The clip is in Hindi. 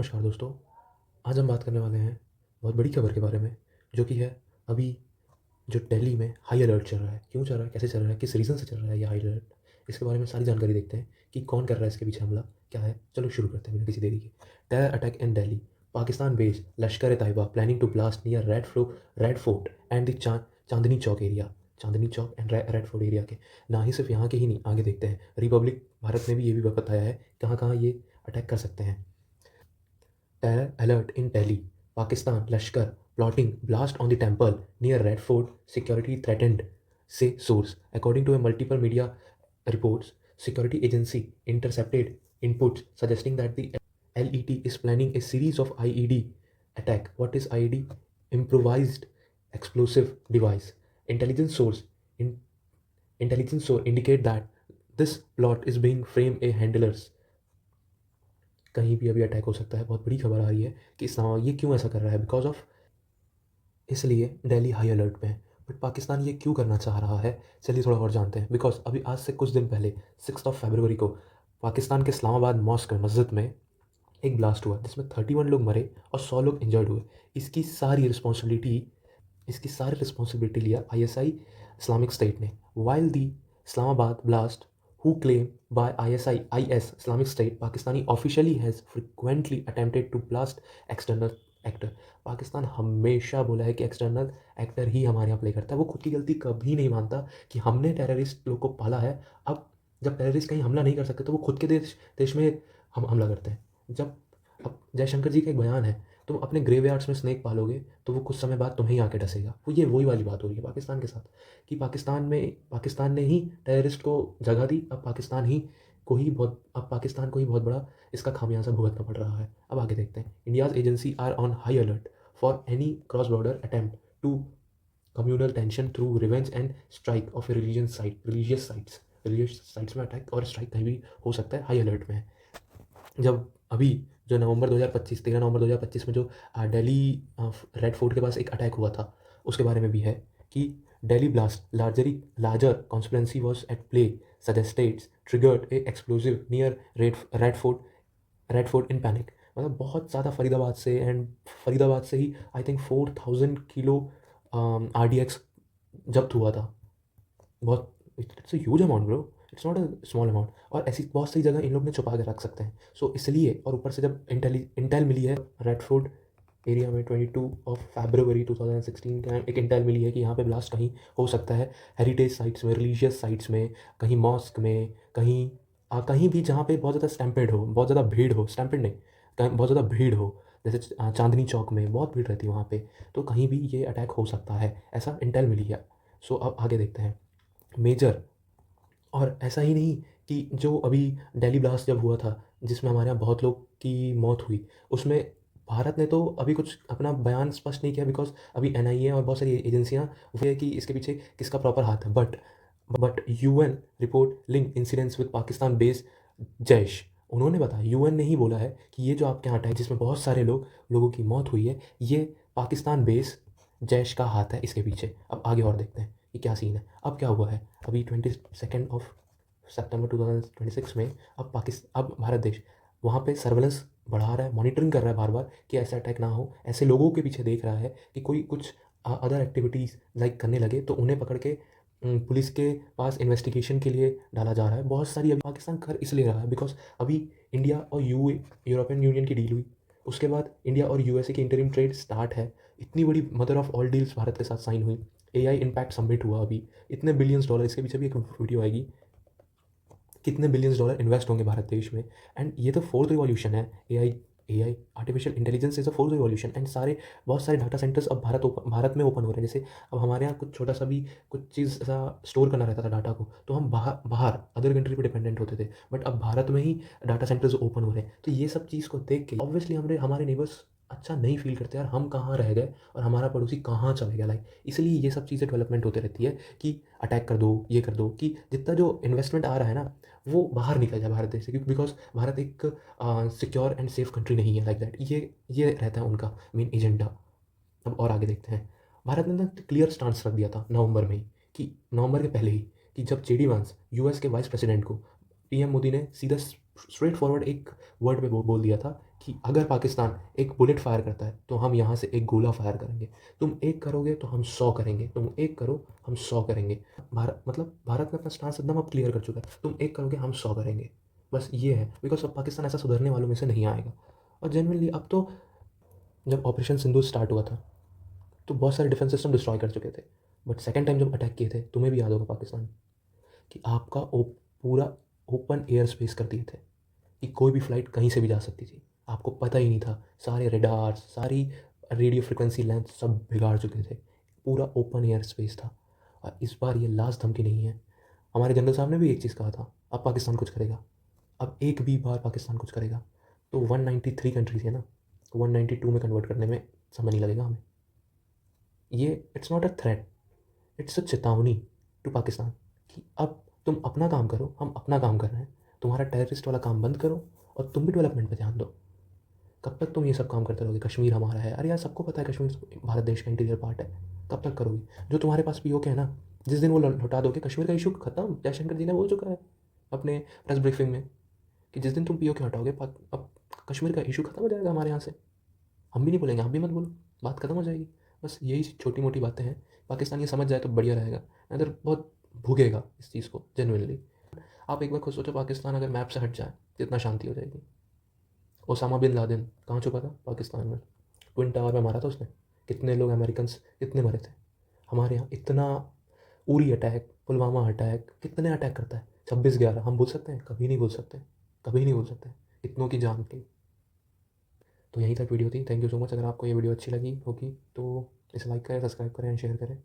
नमस्कार दोस्तों। आज हम बात करने वाले हैं बहुत बड़ी खबर के बारे में, जो कि है अभी जो दिल्ली में हाई अलर्ट चल रहा है। क्यों चल रहा है, कैसे चल रहा है, किस रीज़न से चल रहा है ये हाई अलर्ट, इसके बारे में सारी जानकारी देखते हैं कि कौन कर रहा है इसके पीछे हमला, क्या है। चलो शुरू करते हैं बिना किसी देरी के। Terror attack in Delhi, Pakistan based Lashkar e Taiba planning to blast near Red Fort and the Chandni Chowk area. Chandni Chowk and Red Fort area के ना ही सिर्फ यहाँ के ही नहीं, आगे देखते हैं। रिपब्लिक भारत ने भी ये भी बताया है कहाँ कहाँ ये अटैक कर सकते हैं। Terror alert in Delhi. Pakistan Lashkar plotting blast on the temple near Red Fort. Security threatened, say source. According to a multiple media reports, security agency intercepted inputs suggesting that the LET is planning a series of IED attack. What is IED? Improvised explosive device. Intelligence source in, intelligence source indicate that this plot is being framed a handlers कहीं भी अभी अटैक हो सकता है। बहुत बड़ी खबर आ रही है कि इस्लामाबाद ये क्यों ऐसा कर रहा है, बिकॉज ऑफ इसलिए दिल्ली हाई अलर्ट पे है। बट पाकिस्तान ये क्यों करना चाह रहा है, चलिए थोड़ा और जानते हैं। बिकॉज अभी आज से कुछ दिन पहले 6 फरवरी को पाकिस्तान के इस्लामाबाद मॉस्क मस्जिद में एक ब्लास्ट हुआ जिसमें 31 लोग मरे और 100 लोग इंजर्ड हुए। इसकी सारी रिस्पॉन्सिबिलिटी लिया ISI इस्लामिक स्टेट ने। While the Islamabad blast who claim by IS Islamic State Pakistani officially has frequently attempted to blast external actor। Pakistan हमेशा बोला है कि एक्सटर्नल एक्टर ही हमारे यहाँ प्ले करता है। वो खुद की गलती कभी नहीं मानता कि हमने टेररिस्ट लोग को पाला है। अब जब टेररिस्ट कहीं हमला नहीं कर सकते तो वो खुद के देश में हम हमला करते हैं। जब अब जयशंकर जी का एक बयान है, तुम अपने ग्रेवयार्ड्स में स्नेक पालोगे तो वो कुछ समय बाद तुम्हें ही आके डसेगा। वही वाली बात हो रही है पाकिस्तान के साथ कि पाकिस्तान ने ही टेररिस्ट को जगह दी। अब पाकिस्तान को ही बहुत बड़ा इसका खामियाजा भुगतना पड़ रहा है। अब आगे देखते हैं। India's agency are on high alert for any cross border attempt to communal tension through revenge and strike of religious sites में अटैक और स्ट्राइक कहीं भी हो सकता है। हाई अलर्ट में है। जब अभी जो 13 नवंबर 2025 में जो दिल्ली रेड फोर्ट के पास एक अटैक हुआ था, उसके बारे में भी है कि Delhi blast larger conspiracy was at play suggested triggered a explosive near Red Fort in panic. मतलब बहुत ज़्यादा फरीदाबाद से ही आई थिंक 4000 किलो RDX जब्त हुआ था। बहुत it's a huge amount bro, it's not a small amount. और ऐसी बहुत सी जगह इन लोग ने छुपा के रख सकते हैं। सो इसलिए, और ऊपर से जब इंटेल मिली है रेड फोर्ट एरिया में 22 फरवरी 2016 का एक इंटेल मिली है कि यहाँ पे ब्लास्ट कहीं हो सकता है। हेरिटेज साइट्स में, रिलीजियस साइट्स में, कहीं मॉस्क में, कहीं भी जहाँ पे बहुत ज़्यादा स्टैम्पेड हो, बहुत ज़्यादा भीड़ हो, स्टैम्पेड नहीं, कहीं बहुत ज़्यादा भीड़ हो, जैसे चांदनी चौक में बहुत भीड़ रहती है वहाँ पे, तो कहीं भी ये अटैक हो सकता है, ऐसा इंटेल मिली है। सो अब आगे देखते हैं। मेजर, और ऐसा ही नहीं कि जो अभी दिल्ली ब्लास्ट जब हुआ था जिसमें हमारे यहाँ बहुत लोग की मौत हुई, उसमें भारत ने तो अभी कुछ अपना बयान स्पष्ट नहीं किया, बिकॉज अभी NIA और बहुत सारी एजेंसियाँ वो है कि इसके पीछे किसका प्रॉपर हाथ है। But UN report link incidents with Pakistan based Jaish. उन्होंने बताया, UN ने ही बोला है कि ये जो आपके यहाँ अटैक जिसमें बहुत सारे लोगों की मौत हुई है, ये पाकिस्तान बेस्ड जैश का हाथ है इसके पीछे। अब आगे और देखते हैं कि क्या सीन है। अब क्या हुआ है, अभी 22 सितंबर 2026 में अब भारत देश वहाँ पे सर्वेलेंस बढ़ा रहा है, मॉनिटरिंग कर रहा है बार बार कि ऐसा अटैक ना हो। ऐसे लोगों के पीछे देख रहा है कि कोई कुछ अदर एक्टिविटीज़ लाइक करने लगे तो उन्हें पकड़ के पुलिस के पास इन्वेस्टिगेशन के लिए डाला जा रहा है। बहुत सारी अभी पाकिस्तान कर इसलिए रहा है बिकॉज अभी इंडिया और यूरोपियन यूनियन की डील हुई, उसके बाद इंडिया और USA की इंटरिम ट्रेड स्टार्ट है। इतनी बड़ी mother of all deals Bharat के साथ साइन हुई। AI इम्पैक्ट समिट हुआ अभी, इतने बिलियंस डॉलर, इसके पीछे भी एक वीडियो आएगी, कितने बिलियंस डॉलर इन्वेस्ट होंगे भारत देश में। एंड ये तो फोर्थ रिवॉल्यूशन है। AI artificial intelligence is a fourth revolution. And बहुत सारे डाटा सेंटर्स अब भारत में ओपन हो रहे हैं। जैसे अब हमारे यहाँ कुछ छोटा सा भी कुछ चीज़ ऐसा स्टोर करना रहता था डाटा को, तो हम बाहर अदर कंट्री पे डिपेंडेंट होते थे, बट अब भारत में ही डाटा सेंटर्स ओपन हो रहे हैं। तो ये सब चीज़ को देख के ऑब्वियसली हमारे नेबर्स अच्छा नहीं फील करते यार, हम कहाँ रह गए और हमारा पड़ोसी कहाँ चले गया। लाइक इसलिए ये सब चीज़ें डेवलपमेंट होती रहती है कि अटैक कर दो, ये कर दो, कि जितना जो इन्वेस्टमेंट आ रहा है ना वो बाहर निकल जाए भारत देश से, क्योंकि बिकॉज भारत एक सिक्योर एंड सेफ कंट्री नहीं है। लाइक दैट ये रहता है उनका मेन एजेंडा। अब और आगे देखते हैं। भारत ने ना क्लियर स्टांस रख दिया था नवंबर में ही, कि नवंबर के पहले ही, कि जब JD वांस US के वाइस प्रेसिडेंट को PM मोदी ने सीधा स्ट्रेट फॉरवर्ड एक वर्ड पे बोल दिया था कि अगर पाकिस्तान एक बुलेट फायर करता है तो हम यहाँ से एक गोला फायर करेंगे, तुम एक करोगे तो हम 100 करेंगे, तुम एक करो हम 100 करेंगे। भारत ने अपना स्टांस एकदम अब क्लियर कर चुका है, तुम एक करोगे हम 100 करेंगे। बस ये है, बिकॉज अब पाकिस्तान ऐसा सुधरने वालों में से नहीं आएगा। और जेनवनली अब तो जब ऑपरेशन सिंदूर स्टार्ट हुआ था तो बहुत सारे डिफेंस सिस्टम डिस्ट्रॉय कर चुके थे, बट सेकेंड टाइम जब अटैक किए थे, तुम्हें भी याद होगा पाकिस्तान, कि आपका पूरा ओपन एयर स्पेस कर दिए थे कि कोई भी फ्लाइट कहीं से भी जा सकती थी, आपको पता ही नहीं था। सारे रेडार्स, सारी रेडियो फ्रिक्वेंसी लेंथ सब बिगाड़ चुके थे, पूरा ओपन एयर स्पेस था। और इस बार ये लास्ट धमकी नहीं है। हमारे जनरल साहब ने भी एक चीज़ कहा था, अब पाकिस्तान कुछ करेगा, अब एक भी बार पाकिस्तान कुछ करेगा तो 193 कंट्रीज है ना, 192 में कन्वर्ट करने में समय नहीं लगेगा हमें। ये it's not a threat, it's a चेतावनी टू पाकिस्तान कि अब तुम अपना काम करो, हम अपना काम कर रहे हैं, तुम्हारा टेररिस्ट वाला काम बंद करो और तुम भी डेवलपमेंट पे ध्यान दो। कब तक तुम ये सब काम करते रहोगे? कश्मीर हमारा है, अरे यार सबको पता है कश्मीर भारत देश का इंटीरियर पार्ट है। कब तक करोगे? जो तुम्हारे पास पीओके है ना, जिस दिन वो लौटा दोगे कश्मीर का इशू खत्म। जयशंकर जी ने बोल चुका है अपने प्रेस ब्रीफिंग में कि जिस दिन तुम पीओके हटाओगे अब कश्मीर का इशू खत्म हो जाएगा हमारे यहाँ से। हम भी नहीं बोलेंगे, आप भी मत बोलो, बात खत्म हो जाएगी। बस यही छोटी मोटी बातें हैं, पाकिस्तान ये समझ जाए तो बढ़िया रहेगा, अगर बहुत भूगेगा इस चीज़ को जेनुइनली। आप एक बार खुद सोचो, पाकिस्तान अगर मैप से हट जाए कितना शांति हो जाएगी। ओसामा बिन लादेन कहाँ छुपा था? पाकिस्तान में। ट्विन टावर में मारा था उसने, कितने लोग अमेरिकन कितने मरे थे। हमारे यहाँ इतना उरी अटैक, पुलवामा अटैक, कितने अटैक करता है। 26/11 हम भूल सकते हैं? कभी नहीं भूल सकते, कभी नहीं भूल सकते। इतनों की जान की। तो यहीं तक वीडियो थी। Thank you so much. अगर आपको ये वीडियो अच्छी लगी होगी तो इसे लाइक करें, सब्सक्राइब करें एंड शेयर करें।